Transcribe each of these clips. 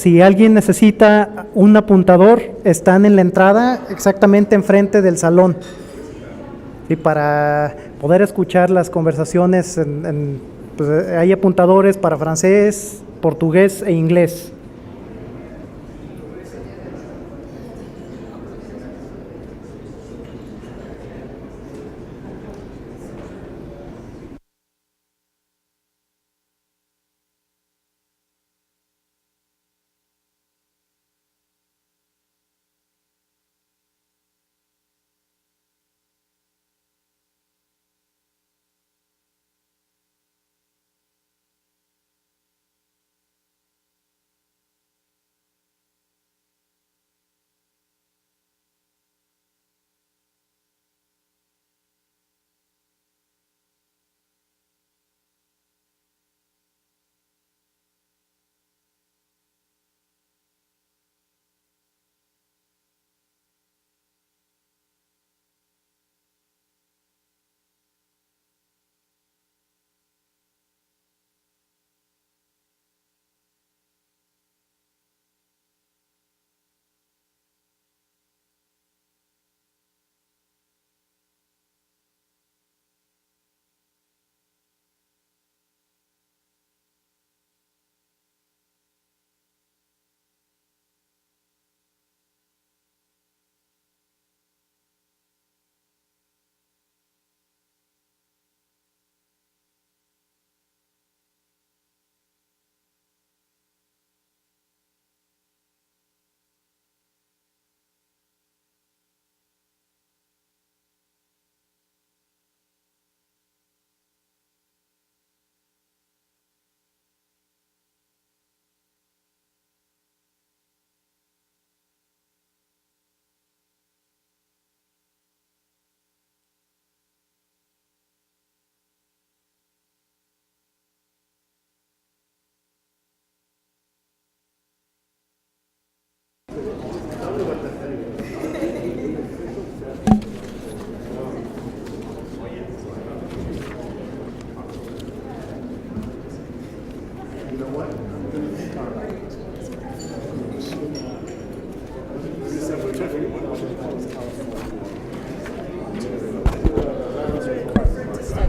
Si alguien necesita un apuntador, están en la entrada exactamente enfrente del salón. Sí, para poder escuchar las conversaciones, pues hay apuntadores para francés, portugués e inglés.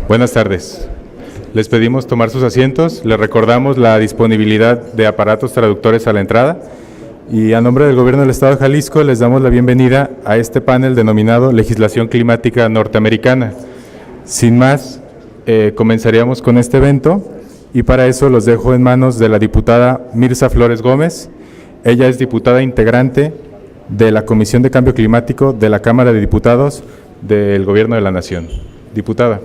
Buenas tardes. Les pedimos tomar sus asientos. Les recordamos la disponibilidad de aparatos traductores a la entrada. Y a nombre del Gobierno del Estado de Jalisco les damos la bienvenida a este panel denominado Legislación Climática Norteamericana. Sin más, comenzaríamos con este evento y para eso los dejo en manos de la diputada Mirza Flores Gómez. Ella es diputada integrante de la Comisión de Cambio Climático de la Cámara de Diputados del Gobierno de la Nación. Diputada.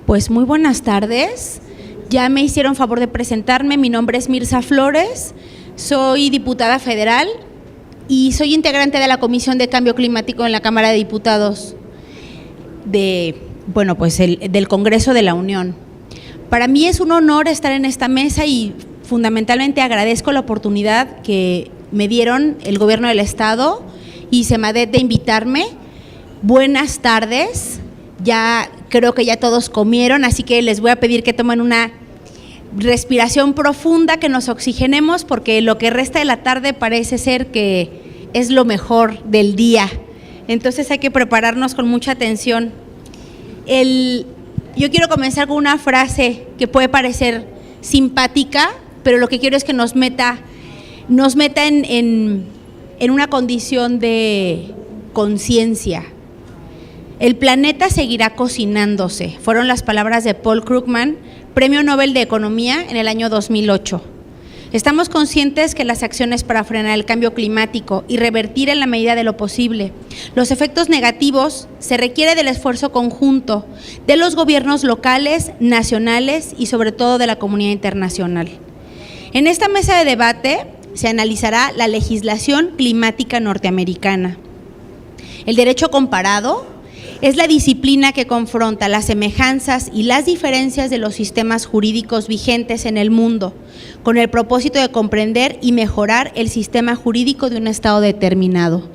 Pues muy buenas tardes. Ya me hicieron favor de presentarme. Mi nombre es Mirza Flores, soy diputada federal y soy integrante de la Comisión de Cambio Climático en la Cámara de Diputados del Congreso de la Unión. Para mí es un honor estar en esta mesa y fundamentalmente agradezco la oportunidad que me dieron el Gobierno del Estado y Semadet de invitarme. Buenas tardes. Ya creo que ya todos comieron, así que les voy a pedir que tomen una respiración profunda, que nos oxigenemos, porque lo que resta de la tarde parece ser que es lo mejor del día. Entonces hay que prepararnos con mucha atención. Yo quiero comenzar con una frase que puede parecer simpática, pero lo que quiero es que nos meta en una condición de conciencia. El planeta seguirá cocinándose, fueron las palabras de Paul Krugman, Premio Nobel de Economía en el año 2008. Estamos conscientes que las acciones para frenar el cambio climático y revertir en la medida de lo posible los efectos negativos se requiere del esfuerzo conjunto de los gobiernos locales, nacionales y sobre todo de la comunidad internacional. En esta mesa de debate se analizará la legislación climática norteamericana. El derecho comparado es la disciplina que confronta las semejanzas y las diferencias de los sistemas jurídicos vigentes en el mundo, con el propósito de comprender y mejorar el sistema jurídico de un Estado determinado.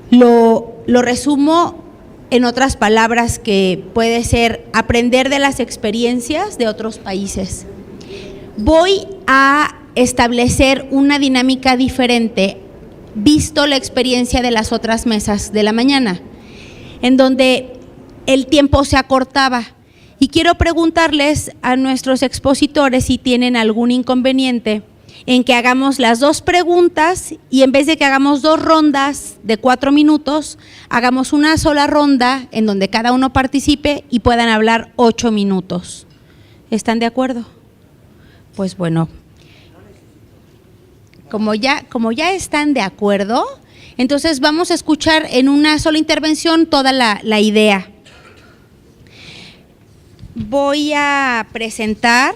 Lo resumo en otras palabras, que puede ser aprender de las experiencias de otros países. Voy a establecer una dinámica diferente, visto la experiencia de las otras mesas de la mañana, en donde el tiempo se acortaba. Y quiero preguntarles a nuestros expositores si tienen algún inconveniente en que hagamos las 2 preguntas y en vez de que hagamos 2 rondas de 4 minutos, hagamos una sola ronda en donde cada uno participe y puedan hablar 8 minutos. ¿Están de acuerdo? Pues bueno, como ya están de acuerdo, entonces vamos a escuchar en una sola intervención toda la idea. Voy a presentar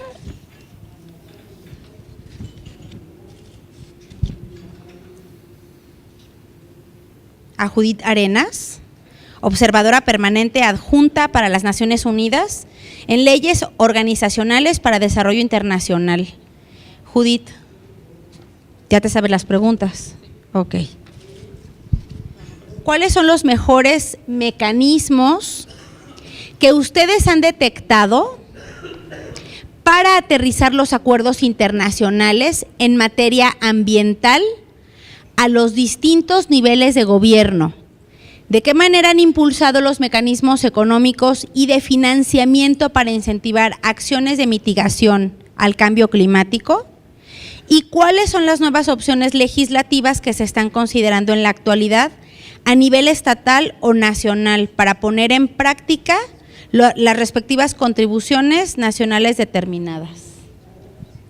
a Judith Arenas, observadora permanente adjunta para las Naciones Unidas en leyes organizacionales para desarrollo internacional. Judith, ¿ya te sabes las preguntas? Ok. ¿Cuáles son los mejores mecanismos que ustedes han detectado para aterrizar los acuerdos internacionales en materia ambiental a los distintos niveles de gobierno? ¿De qué manera han impulsado los mecanismos económicos y de financiamiento para incentivar acciones de mitigación al cambio climático? ¿Y cuáles son las nuevas opciones legislativas que se están considerando en la actualidad a nivel estatal o nacional para poner en práctica las respectivas contribuciones nacionales determinadas,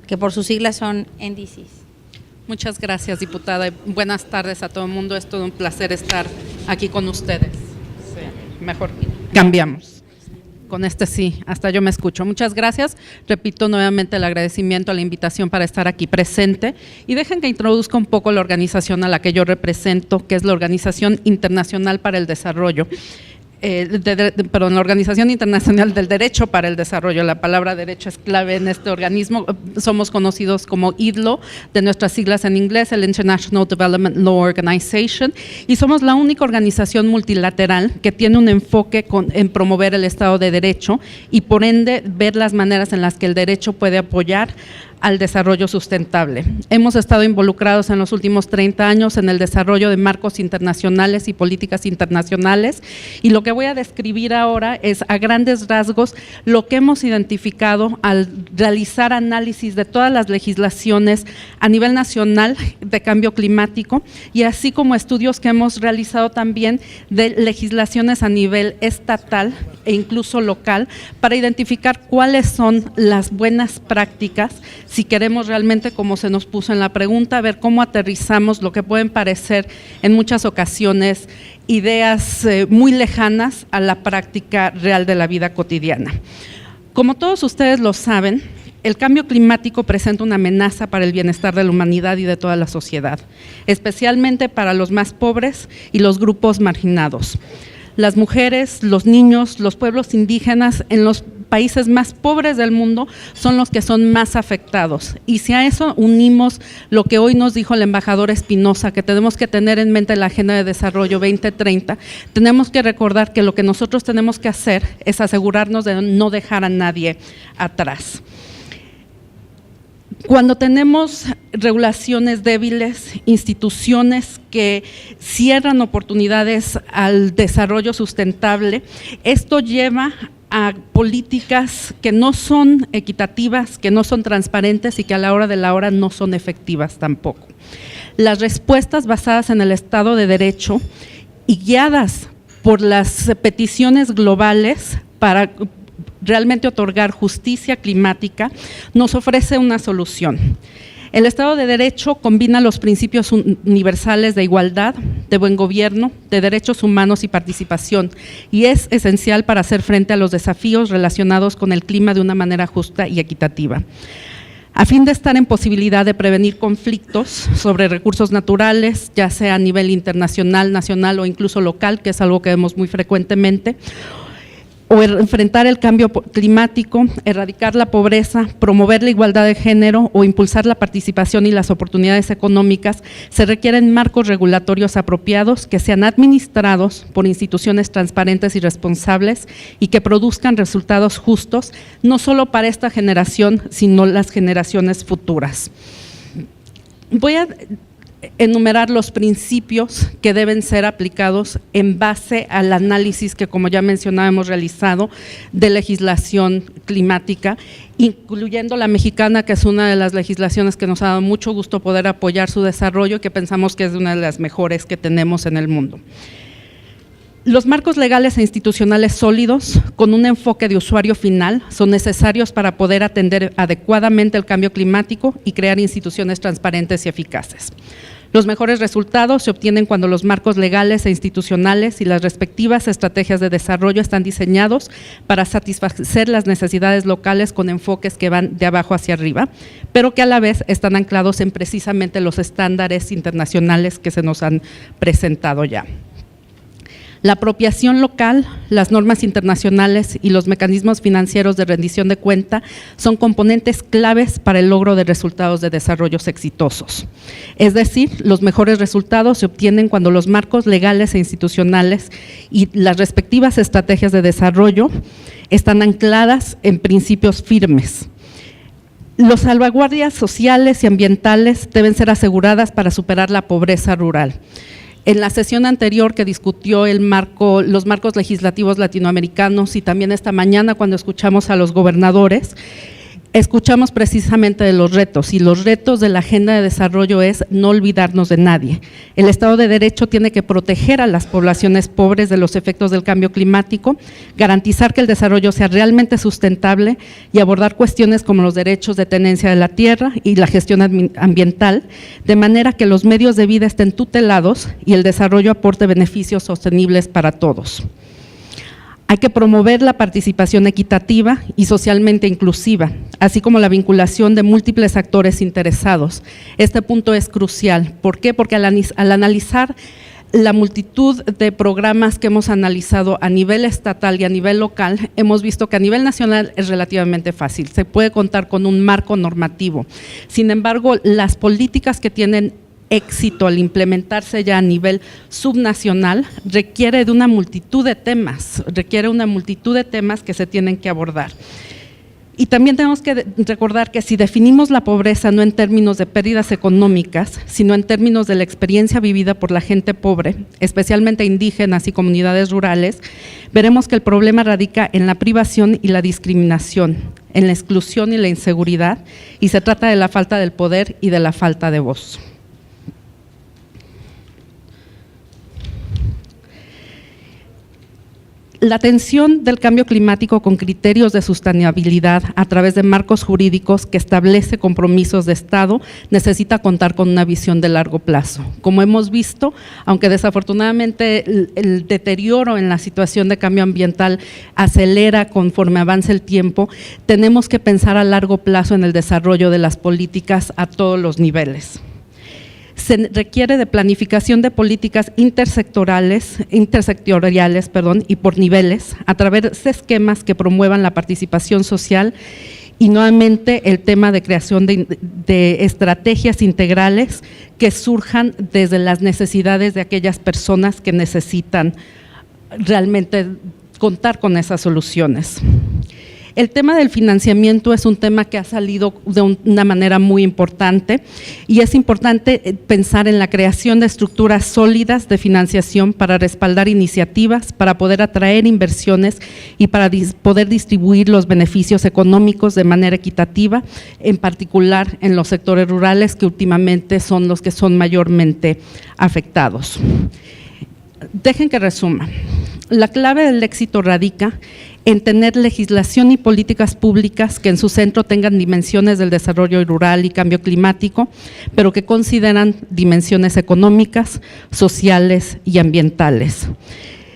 que por sus siglas son NDCs? Muchas gracias, diputada. Buenas tardes a todo el mundo. Es todo un placer estar aquí con ustedes. Sí, mejor cambiamos. Con sí, hasta yo me escucho. Muchas gracias. Repito nuevamente el agradecimiento a la invitación para estar aquí presente. Y dejen que introduzca un poco la organización a la que yo represento, que es la Organización Internacional para el Desarrollo. La Organización Internacional del Derecho para el Desarrollo. La palabra derecho es clave en este organismo. Somos conocidos como IDLO, de nuestras siglas en inglés, el International Development Law Organization, y somos la única organización multilateral que tiene un enfoque en promover el Estado de Derecho y por ende ver las maneras en las que el derecho puede apoyar al desarrollo sustentable. Hemos estado involucrados en los últimos 30 años en el desarrollo de marcos internacionales y políticas internacionales, y lo que voy a describir ahora es a grandes rasgos lo que hemos identificado al realizar análisis de todas las legislaciones a nivel nacional de cambio climático, y así como estudios que hemos realizado también de legislaciones a nivel estatal e incluso local para identificar cuáles son las buenas prácticas si queremos realmente, como se nos puso en la pregunta, ver cómo aterrizamos lo que pueden parecer en muchas ocasiones ideas muy lejanas a la práctica real de la vida cotidiana. Como todos ustedes lo saben, el cambio climático presenta una amenaza para el bienestar de la humanidad y de toda la sociedad, especialmente para los más pobres y los grupos marginados. Las mujeres, los niños, los pueblos indígenas en los países más pobres del mundo son los que son más afectados. Y si a eso unimos lo que hoy nos dijo el embajador Espinosa, que tenemos que tener en mente la Agenda de Desarrollo 2030, tenemos que recordar que lo que nosotros tenemos que hacer es asegurarnos de no dejar a nadie atrás. Cuando tenemos regulaciones débiles, instituciones que cierran oportunidades al desarrollo sustentable, esto lleva a políticas que no son equitativas, que no son transparentes y que a la hora de la hora no son efectivas tampoco. Las respuestas basadas en el Estado de Derecho y guiadas por las peticiones globales para realmente otorgar justicia climática, nos ofrece una solución. El Estado de Derecho combina los principios universales de igualdad, de buen gobierno, de derechos humanos y participación, y es esencial para hacer frente a los desafíos relacionados con el clima de una manera justa y equitativa. A fin de estar en posibilidad de prevenir conflictos sobre recursos naturales, ya sea a nivel internacional, nacional o incluso local, que es algo que vemos muy frecuentemente, o enfrentar el cambio climático, erradicar la pobreza, promover la igualdad de género o impulsar la participación y las oportunidades económicas, se requieren marcos regulatorios apropiados que sean administrados por instituciones transparentes y responsables y que produzcan resultados justos, no solo para esta generación, sino las generaciones futuras. Voy a enumerar los principios que deben ser aplicados en base al análisis que, como ya mencionaba, hemos realizado de legislación climática, incluyendo la mexicana, que es una de las legislaciones que nos ha dado mucho gusto poder apoyar su desarrollo y que pensamos que es una de las mejores que tenemos en el mundo. Los marcos legales e institucionales sólidos, con un enfoque de usuario final, son necesarios para poder atender adecuadamente el cambio climático y crear instituciones transparentes y eficaces. Los mejores resultados se obtienen cuando los marcos legales e institucionales y las respectivas estrategias de desarrollo están diseñados para satisfacer las necesidades locales con enfoques que van de abajo hacia arriba, pero que a la vez están anclados en precisamente los estándares internacionales que se nos han presentado ya. La apropiación local, las normas internacionales y los mecanismos financieros de rendición de cuenta son componentes claves para el logro de resultados de desarrollos exitosos. Es decir, los mejores resultados se obtienen cuando los marcos legales e institucionales y las respectivas estrategias de desarrollo están ancladas en principios firmes. Las salvaguardias sociales y ambientales deben ser aseguradas para superar la pobreza rural. En la sesión anterior que discutió los marcos legislativos latinoamericanos y también esta mañana cuando escuchamos a los gobernadores, escuchamos precisamente de los retos, y los retos de la agenda de desarrollo es no olvidarnos de nadie. El Estado de Derecho tiene que proteger a las poblaciones pobres de los efectos del cambio climático, garantizar que el desarrollo sea realmente sustentable y abordar cuestiones como los derechos de tenencia de la tierra y la gestión ambiental, de manera que los medios de vida estén tutelados y el desarrollo aporte beneficios sostenibles para todos. Hay que promover la participación equitativa y socialmente inclusiva, así como la vinculación de múltiples actores interesados. Este punto es crucial. ¿Por qué? Porque al analizar la multitud de programas que hemos analizado a nivel estatal y a nivel local, hemos visto que a nivel nacional es relativamente fácil, se puede contar con un marco normativo. Sin embargo, las políticas que tienen éxito al implementarse ya a nivel subnacional requiere de una multitud de temas, que se tienen que abordar. Y también tenemos que recordar que si definimos la pobreza no en términos de pérdidas económicas, sino en términos de la experiencia vivida por la gente pobre, especialmente indígenas y comunidades rurales, veremos que el problema radica en la privación y la discriminación, en la exclusión y la inseguridad, y se trata de la falta del poder y de la falta de voz. La atención del cambio climático con criterios de sostenibilidad a través de marcos jurídicos que establece compromisos de Estado necesita contar con una visión de largo plazo. Como hemos visto, aunque desafortunadamente el deterioro en la situación de cambio ambiental acelera conforme avanza el tiempo, tenemos que pensar a largo plazo en el desarrollo de las políticas a todos los niveles. Se requiere de planificación de políticas intersectoriales, y por niveles, a través de esquemas que promuevan la participación social y nuevamente el tema de creación de estrategias integrales que surjan desde las necesidades de aquellas personas que necesitan realmente contar con esas soluciones. El tema del financiamiento es un tema que ha salido de una manera muy importante y es importante pensar en la creación de estructuras sólidas de financiación para respaldar iniciativas, para poder atraer inversiones y para poder distribuir los beneficios económicos de manera equitativa, en particular en los sectores rurales que últimamente son los que son mayormente afectados. Dejen que resuma. La clave del éxito radica en tener legislación y políticas públicas que en su centro tengan dimensiones del desarrollo rural y cambio climático, pero que consideran dimensiones económicas, sociales y ambientales.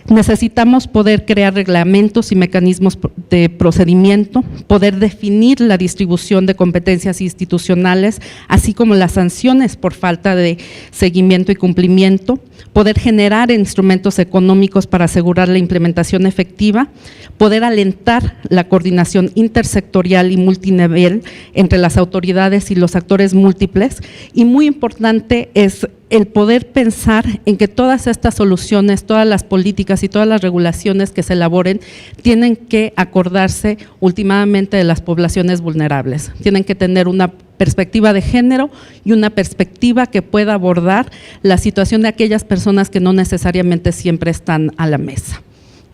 Necesitamos poder crear reglamentos y mecanismos de procedimiento, poder definir la distribución de competencias institucionales, así como las sanciones por falta de seguimiento y cumplimiento, poder generar instrumentos económicos para asegurar la implementación efectiva, poder alentar la coordinación intersectorial y multinivel entre las autoridades y los actores múltiples, y muy importante es el poder pensar en que todas estas soluciones, todas las políticas y todas las regulaciones que se elaboren tienen que acordarse últimamente de las poblaciones vulnerables, tienen que tener una perspectiva de género y una perspectiva que pueda abordar la situación de aquellas personas que no necesariamente siempre están a la mesa.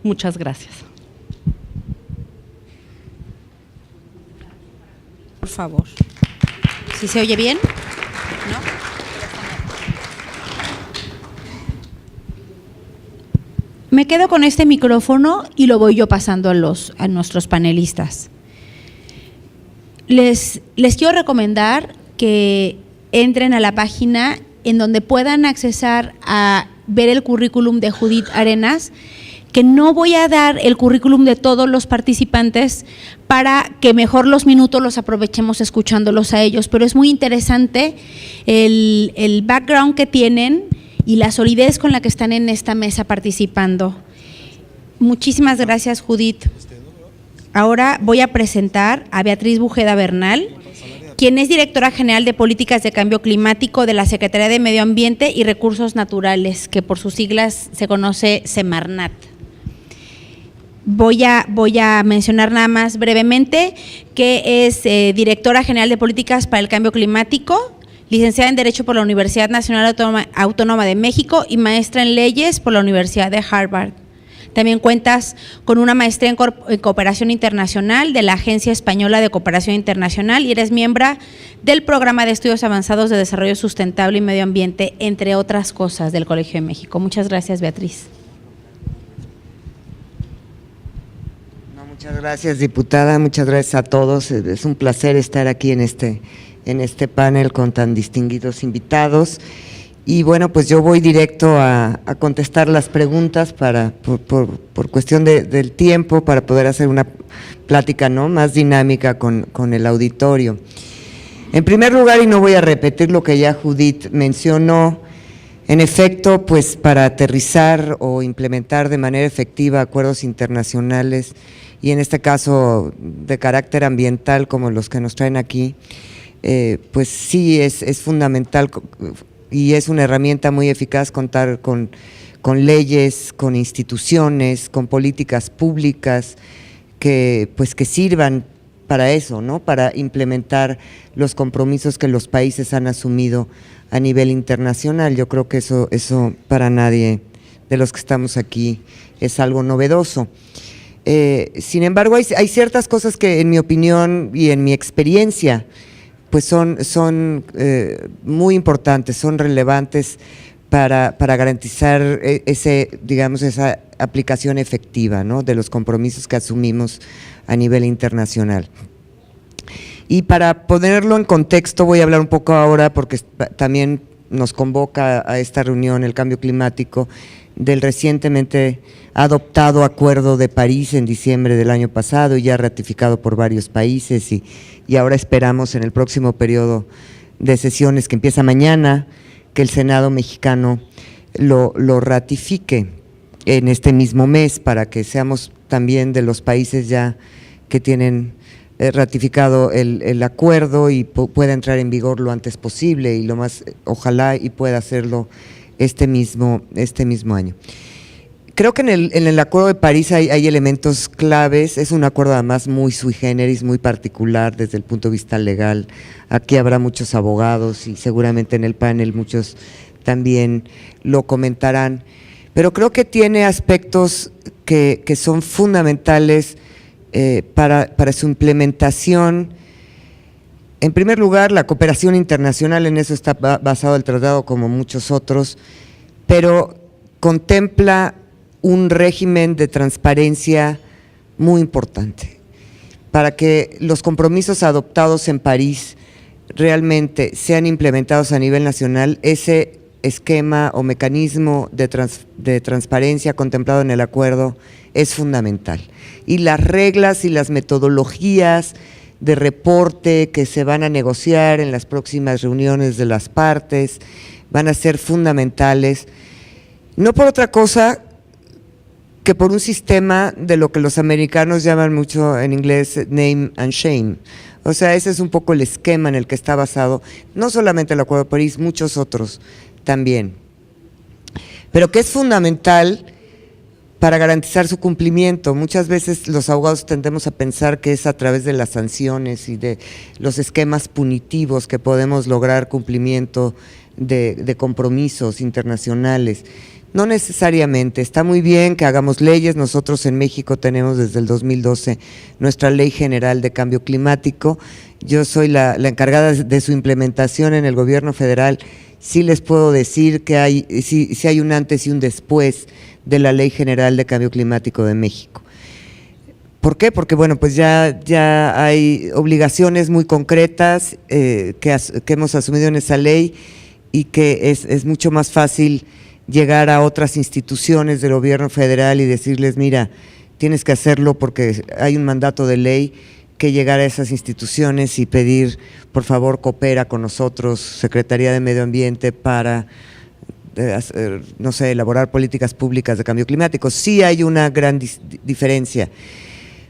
Muchas gracias. Por favor. ¿Sí se oye bien? ¿No? Me quedo con este micrófono y lo voy yo pasando a nuestros panelistas. Les quiero recomendar que entren a la página en donde puedan accesar a ver el currículum de Judith Arenas, que no voy a dar el currículum de todos los participantes para que mejor los minutos los aprovechemos escuchándolos a ellos, pero es muy interesante el background que tienen y la solidez con la que están en esta mesa participando. Muchísimas gracias, Judith. Ahora voy a presentar a Beatriz Bujeda Bernal, quien es Directora General de Políticas de Cambio Climático de la Secretaría de Medio Ambiente y Recursos Naturales, que por sus siglas se conoce Semarnat. Voy a mencionar nada más brevemente que es Directora General de Políticas para el Cambio Climático, licenciada en Derecho por la Universidad Nacional Autónoma de México y maestra en Leyes por la Universidad de Harvard. También cuentas con una maestría en Cooperación Internacional de la Agencia Española de Cooperación Internacional y eres miembro del Programa de Estudios Avanzados de Desarrollo Sustentable y Medio Ambiente, entre otras cosas, del Colegio de México. Muchas gracias, Beatriz. Muchas gracias, diputada. Muchas gracias a todos. Es un placer estar aquí en este panel con tan distinguidos invitados. Y bueno, pues yo voy directo a contestar las preguntas por cuestión del tiempo, para poder hacer una plática, ¿no?, más dinámica con el auditorio. En primer lugar, y no voy a repetir lo que ya Judith mencionó, en efecto, pues para aterrizar o implementar de manera efectiva acuerdos internacionales, y en este caso de carácter ambiental como los que nos traen aquí, pues sí es fundamental y es una herramienta muy eficaz contar con leyes, con instituciones, con políticas públicas que sirvan para eso, ¿no?, para implementar los compromisos que los países han asumido a nivel internacional. Yo creo que eso para nadie de los que estamos aquí es algo novedoso. Sin embargo, hay ciertas cosas que, en mi opinión y en mi experiencia, pues son muy importantes, son relevantes para garantizar esa aplicación efectiva, ¿no?, de los compromisos que asumimos a nivel internacional. Y para ponerlo en contexto, voy a hablar un poco ahora, porque también nos convoca a esta reunión el cambio climático, del recientemente adoptado Acuerdo de París en diciembre del año pasado, ya ratificado por varios países, y ahora esperamos en el próximo periodo de sesiones, que empieza mañana, que el Senado mexicano lo ratifique en este mismo mes, para que seamos también de los países ya que tienen ratificado el acuerdo y pueda entrar en vigor lo antes posible, y lo más, ojalá y pueda hacerlo este mismo año. Creo que en el Acuerdo de París hay elementos claves. Es un acuerdo además muy sui generis, muy particular desde el punto de vista legal. Aquí habrá muchos abogados y seguramente en el panel muchos también lo comentarán, pero creo que tiene aspectos que son fundamentales para su implementación. En primer lugar, la cooperación internacional, en eso está basado el tratado como muchos otros, pero contempla un régimen de transparencia muy importante. Para que los compromisos adoptados en París realmente sean implementados a nivel nacional, ese esquema o mecanismo de transparencia contemplado en el acuerdo es fundamental. Y las reglas y las metodologías de reporte que se van a negociar en las próximas reuniones de las partes van a ser fundamentales, no por otra cosa que por un sistema de lo que los americanos llaman mucho en inglés name and shame. O sea, ese es un poco el esquema en el que está basado, no solamente el Acuerdo de París, muchos otros también. Pero que es fundamental para garantizar su cumplimiento. Muchas veces los abogados tendemos a pensar que es a través de las sanciones y de los esquemas punitivos que podemos lograr cumplimiento de compromisos internacionales. No necesariamente, está muy bien que hagamos leyes. Nosotros en México tenemos desde el 2012 nuestra Ley General de Cambio Climático. Yo soy la encargada de su implementación en el gobierno federal. Sí les puedo decir que sí hay un antes y un después de la Ley General de Cambio Climático de México. ¿Por qué? Porque bueno, pues ya hay obligaciones muy concretas que hemos asumido en esa ley y que es mucho más fácil llegar a otras instituciones del gobierno federal y decirles, mira, tienes que hacerlo porque hay un mandato de ley, que llegar a esas instituciones y pedir, por favor, coopera con nosotros, Secretaría de Medio Ambiente, para, no sé, elaborar políticas públicas de cambio climático. Sí hay una gran diferencia.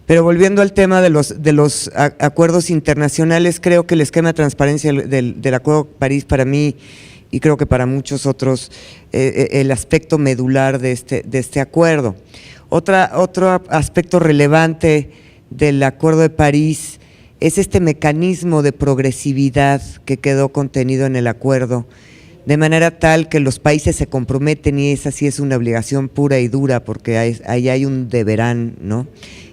Pero volviendo al tema de los acuerdos internacionales, creo que el esquema de transparencia del Acuerdo de París, para mí, y creo que para muchos otros, el aspecto medular de este acuerdo. Otro aspecto relevante del Acuerdo de París es este mecanismo de progresividad que quedó contenido en el acuerdo, de manera tal que los países se comprometen, y esa sí es una obligación pura y dura, porque ahí hay un deberán, ¿no?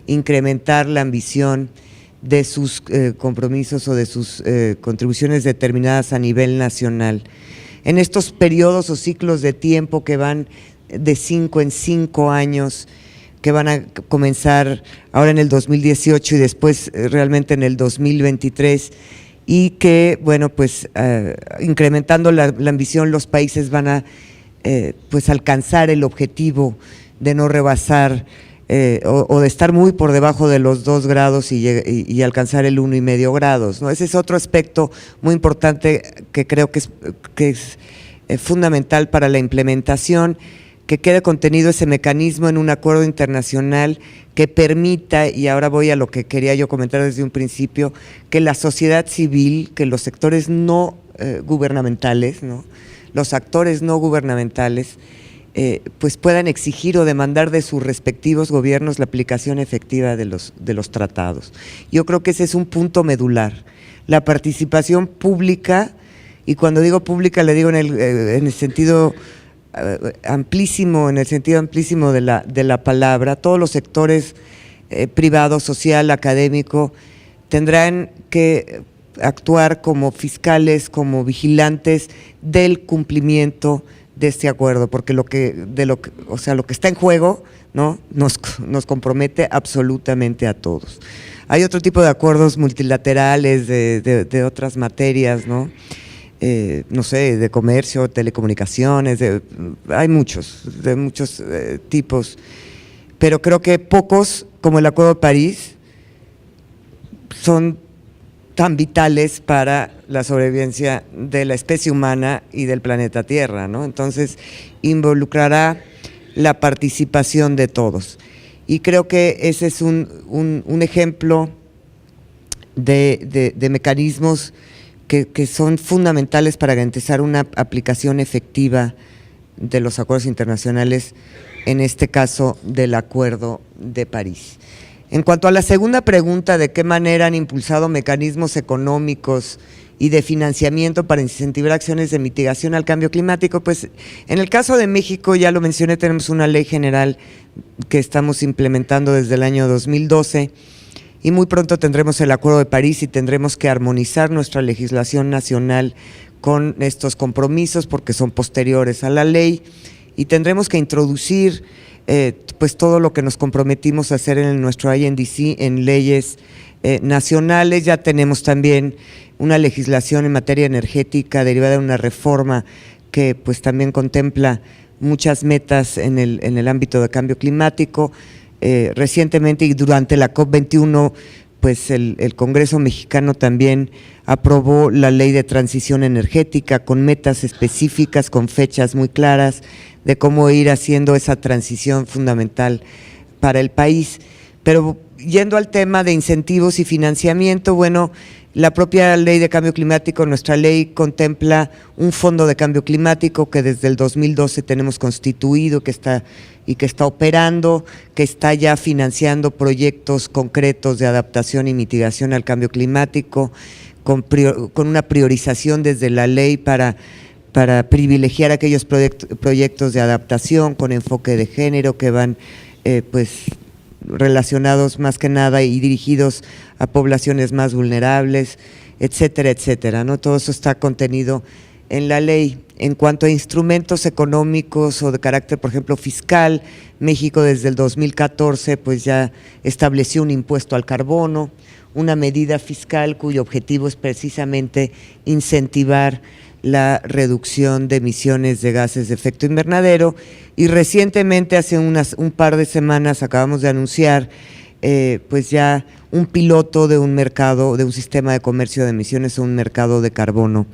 Incrementar la ambición de sus compromisos o de sus contribuciones determinadas a nivel nacional. En estos periodos o ciclos de tiempo que van de 5 en 5 años, que van a comenzar ahora en el 2018 y después realmente en el 2023, y que, bueno, pues incrementando la ambición, los países van a pues alcanzar el objetivo de no rebasar o de estar muy por debajo de los 2 grados y alcanzar el 1,5 grados, ¿no? Ese es otro aspecto muy importante que creo que es fundamental para la implementación, que quede contenido ese mecanismo en un acuerdo internacional que permita, y ahora voy a lo que quería yo comentar desde un principio, que la sociedad civil, que los sectores no gubernamentales, ¿no?, los actores no gubernamentales, pues puedan exigir o demandar de sus respectivos gobiernos la aplicación efectiva de los tratados. Yo creo que ese es un punto medular, la participación pública, y cuando digo pública le digo en el sentido amplísimo, de la palabra. Todos los sectores privado, social, académico, tendrán que actuar como fiscales, como vigilantes del cumplimiento de este acuerdo, porque lo que está en juego, ¿no?, nos compromete absolutamente a todos. Hay otro tipo de acuerdos multilaterales de otras materias, ¿no? No sé, de comercio, telecomunicaciones, hay muchos, de muchos tipos, pero creo que pocos, como el Acuerdo de París, son tan vitales para la sobrevivencia de la especie humana y del planeta Tierra, ¿no? Entonces, involucrará la participación de todos. Y creo que ese es un ejemplo de mecanismos que son fundamentales para garantizar una aplicación efectiva de los acuerdos internacionales, en este caso del Acuerdo de París. En cuanto a la segunda pregunta, de qué manera han impulsado mecanismos económicos y de financiamiento para incentivar acciones de mitigación al cambio climático, pues en el caso de México, ya lo mencioné, tenemos una ley general que estamos implementando desde el año 2012, y muy pronto tendremos el Acuerdo de París y tendremos que armonizar nuestra legislación nacional con estos compromisos porque son posteriores a la ley, y tendremos que introducir pues todo lo que nos comprometimos a hacer en nuestro INDC en leyes nacionales. Ya tenemos también una legislación en materia energética derivada de una reforma que pues también contempla muchas metas en el ámbito de cambio climático. Recientemente y durante la COP21, pues el Congreso mexicano también aprobó la Ley de Transición Energética con metas específicas, con fechas muy claras de cómo ir haciendo esa transición fundamental para el país. Pero yendo al tema de incentivos y financiamiento, bueno, la propia Ley de Cambio Climático, nuestra ley contempla un fondo de cambio climático que desde el 2012 tenemos constituido, que está operando, que está ya financiando proyectos concretos de adaptación y mitigación al cambio climático, con una priorización desde la ley para privilegiar aquellos proyectos de adaptación con enfoque de género que van pues relacionados más que nada y dirigidos a poblaciones más vulnerables, etcétera, etcétera, ¿no? Todo eso está contenido en la ley. En cuanto a instrumentos económicos o de carácter, por ejemplo, fiscal, México desde el 2014 pues ya estableció un impuesto al carbono, una medida fiscal cuyo objetivo es precisamente incentivar la reducción de emisiones de gases de efecto invernadero, y recientemente, hace un par de semanas, acabamos de anunciar pues ya un piloto de un mercado, de un sistema de comercio de emisiones, un mercado de carbono,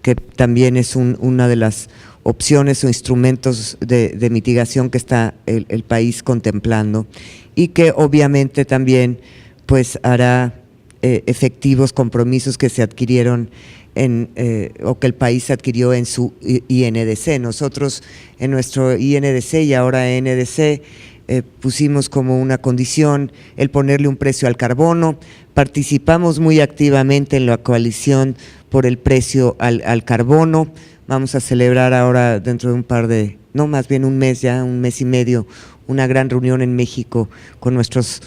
que también es una de las opciones o instrumentos de mitigación que está el país contemplando, y que obviamente también pues hará efectivos compromisos que se adquirieron o que el país adquirió en su INDC. Nosotros en nuestro INDC y ahora NDC pusimos como una condición el ponerle un precio al carbono. Participamos muy activamente en la coalición por el precio al carbono. Vamos a celebrar ahora dentro de un mes y medio, una gran reunión en México con nuestros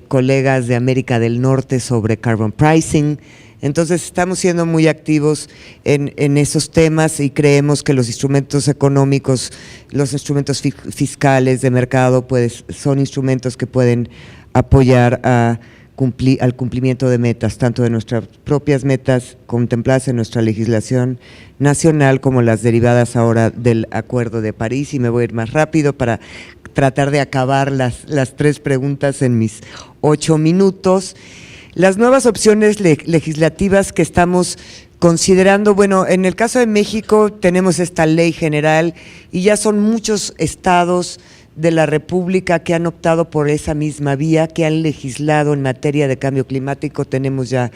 colegas de América del Norte sobre carbon pricing. Entonces estamos siendo muy activos en esos temas y creemos que los instrumentos económicos, los instrumentos fiscales de mercado, pues son instrumentos que pueden apoyar al cumplimiento de metas, tanto de nuestras propias metas contempladas en nuestra legislación nacional como las derivadas ahora del Acuerdo de París. Y me voy a ir más rápido para tratar de acabar las 3 preguntas en mis 8 minutos. Las nuevas opciones legislativas que estamos considerando, bueno, en el caso de México tenemos esta ley general y ya son muchos estados de la República que han optado por esa misma vía, que han legislado en materia de cambio climático. Tenemos ya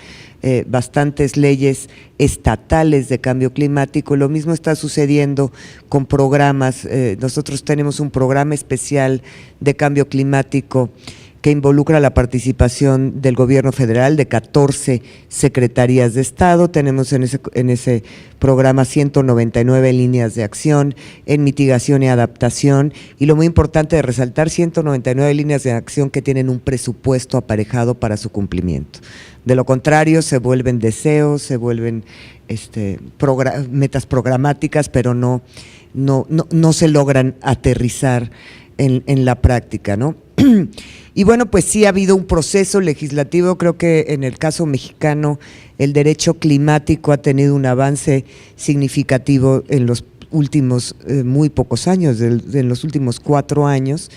bastantes leyes estatales de cambio climático. Lo mismo está sucediendo con programas. Nosotros tenemos un programa especial de cambio climático que involucra la participación del gobierno federal de 14 secretarías de Estado. Tenemos en ese programa 199 líneas de acción en mitigación y adaptación, y lo muy importante de resaltar, 199 líneas de acción que tienen un presupuesto aparejado para su cumplimiento. De lo contrario, se vuelven deseos, se vuelven metas programáticas, pero no se logran aterrizar en la práctica, ¿no? Y bueno, pues sí ha habido un proceso legislativo. Creo que en el caso mexicano el derecho climático ha tenido un avance significativo en los últimos muy pocos años, en los últimos 4 años,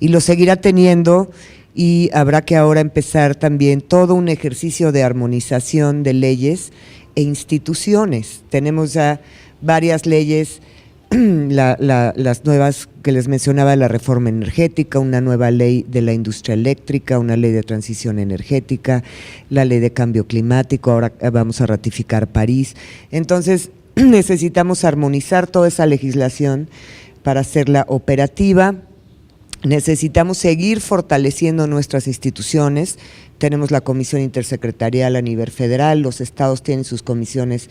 y lo seguirá teniendo, y habrá que ahora empezar también todo un ejercicio de armonización de leyes e instituciones. Tenemos ya varias leyes, las nuevas que les mencionaba, la reforma energética, una nueva ley de la industria eléctrica, una ley de transición energética, la ley de cambio climático, ahora vamos a ratificar París. Entonces necesitamos armonizar toda esa legislación para hacerla operativa. Necesitamos seguir fortaleciendo nuestras instituciones. Tenemos la Comisión Intersecretarial a nivel federal, los estados tienen sus comisiones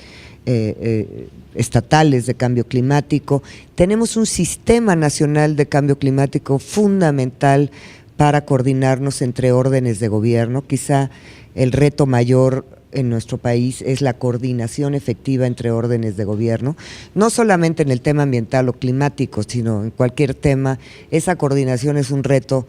estatales de cambio climático. Tenemos un sistema nacional de cambio climático fundamental para coordinarnos entre órdenes de gobierno. Quizá el reto mayor en nuestro país es la coordinación efectiva entre órdenes de gobierno, no solamente en el tema ambiental o climático, sino en cualquier tema. Esa coordinación es un reto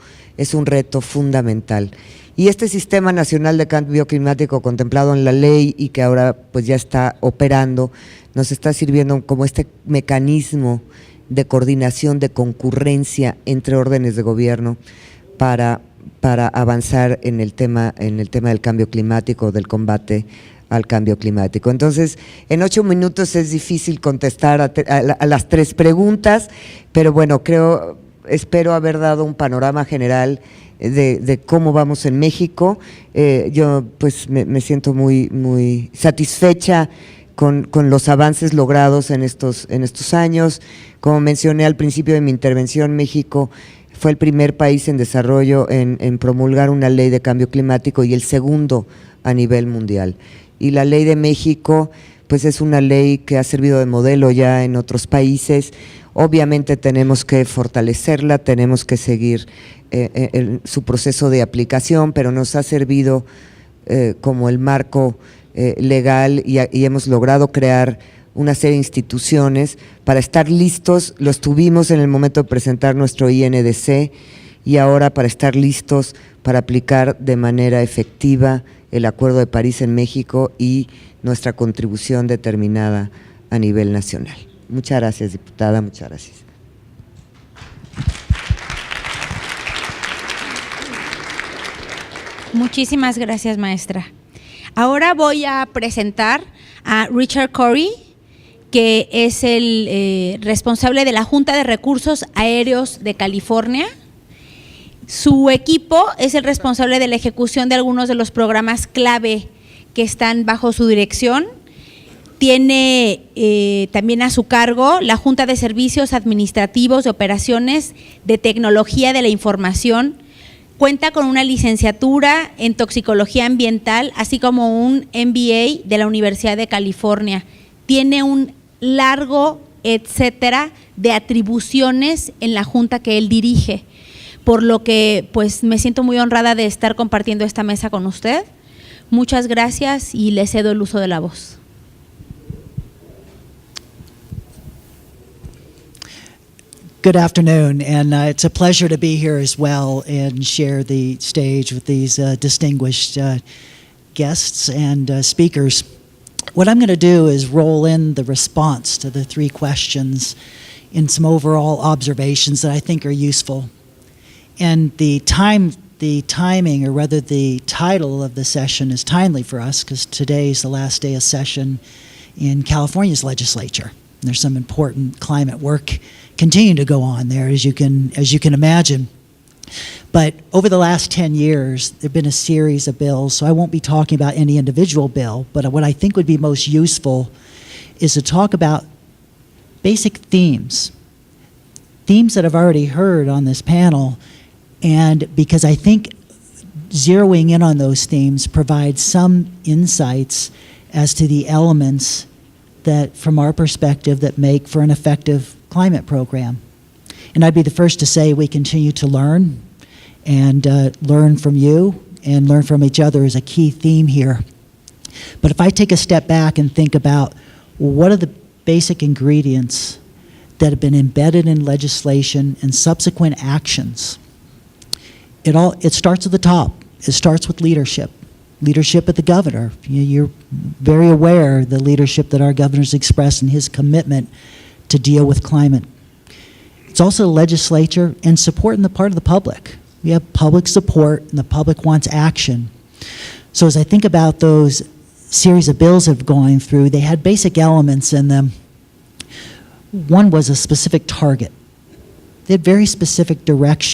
fundamental. Y este Sistema Nacional de Cambio Climático contemplado en la ley y que ahora pues ya está operando, nos está sirviendo como este mecanismo de coordinación, de concurrencia entre órdenes de gobierno para avanzar en el tema del cambio climático, del combate al cambio climático. Entonces, en 8 minutos es difícil contestar a las 3 preguntas, pero bueno, espero haber dado un panorama general de cómo vamos en México. Yo pues me siento muy satisfecha con los avances logrados en estos años. Como mencioné al principio de mi intervención, México fue el primer país en desarrollo en promulgar una ley de cambio climático y el segundo a nivel mundial. Y la ley de México pues es una ley que ha servido de modelo ya en otros países. Obviamente tenemos que fortalecerla, tenemos que seguir su proceso de aplicación, pero nos ha servido como el marco legal y hemos logrado crear una serie de instituciones para estar listos. Los tuvimos en el momento de presentar nuestro INDC y ahora para estar listos para aplicar de manera efectiva el Acuerdo de París en México y nuestra contribución determinada a nivel nacional. Muchas gracias, diputada, muchas gracias. Muchísimas gracias, maestra. Ahora voy a presentar a Richard Corey, que es el responsable de la Junta de Recursos Aéreos de California. Su equipo es el responsable de la ejecución de algunos de los programas clave que están bajo su dirección. Tiene también a su cargo la Junta de Servicios Administrativos de Operaciones de Tecnología de la Información. Cuenta con una licenciatura en Toxicología Ambiental, así como un MBA de la Universidad de California. Tiene un largo etcétera de atribuciones en la junta que él dirige, por lo que pues me siento muy honrada de estar compartiendo esta mesa con usted. Muchas gracias y le cedo el uso de la voz. Good afternoon, and it's a pleasure to be here as well and share the stage with these distinguished guests and speakers. What I'm going to do is roll in the response to the 3 questions in some overall observations that I think are useful. And the timing, or rather the title of the session is timely for us because today is the last day of session in California's legislature. There's some important climate work continuing to go on there, as you can imagine. But over the last 10 years, there have been a series of bills, so I won't be talking about any individual bill, but what I think would be most useful is to talk about basic themes that I've already heard on this panel, and because I think zeroing in on those themes provides some insights as to the elements that, from our perspective, that make for an effective climate program. And I'd be the first to say we continue to learn, and learn from you and learn from each other is a key theme here. But if I take a step back and think about what are the basic ingredients that have been embedded in legislation and subsequent actions, it starts at the top. It starts with leadership of the governor. You're very aware of the leadership that our governor's expressed in his commitment to deal with climate. It's also the legislature and support on the part of the public. We have public support and the public wants action. So as I think about those series of bills that have gone through, they had basic elements in them. One was a specific target. They had very specific direction.